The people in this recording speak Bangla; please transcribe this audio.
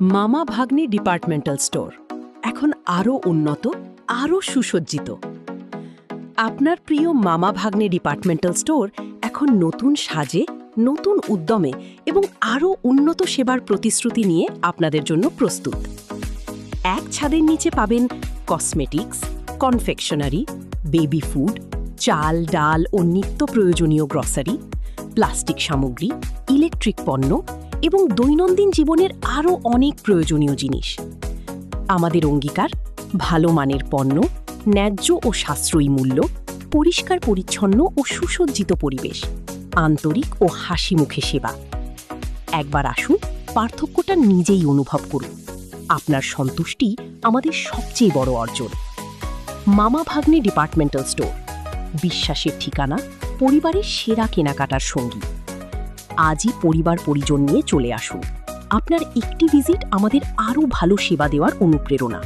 মামা ভাগ্নে ডিপার্টমেন্টাল স্টোর এখন আরও উন্নত, আরও সুসজ্জিত। আপনার প্রিয় মামা ভাগ্নে ডিপার্টমেন্টাল স্টোর এখন নতুন সাজে, নতুন উদ্যমে এবং আরও উন্নত সেবার প্রতিশ্রুতি নিয়ে আপনাদের জন্য প্রস্তুত। এক ছাদের নিচে পাবেন কসমেটিক্স, কনফেকশনারি, বেবি ফুড, চাল, ডাল ও নিত্য প্রয়োজনীয় গ্রসারি, প্লাস্টিক সামগ্রী, ইলেকট্রিক পণ্য এবং দৈনন্দিন জীবনের আরও অনেক প্রয়োজনীয় জিনিস। আমাদের অঙ্গীকার ভালো মানের পণ্য, ন্যায্য ও সাশ্রয়ী মূল্য, পরিষ্কার পরিচ্ছন্ন ও সুসজ্জিত পরিবেশ, আন্তরিক ও হাসি মুখে সেবা। একবার আসুন, পার্থক্যটা নিজেই অনুভব করুন। আপনার সন্তুষ্টি আমাদের সবচেয়ে বড় অর্জন। মামা ভাগ্নে ডিপার্টমেন্টাল স্টোর, বিশ্বাসের ঠিকানা, পরিবারের সেরা কেনাকাটার সঙ্গী। আজই পরিবার পরিজন নিয়ে চলে আসুন। আপনার একটি ভিজিট আমাদের আরও ভালো সেবা দেওয়ার অনুপ্রেরণা।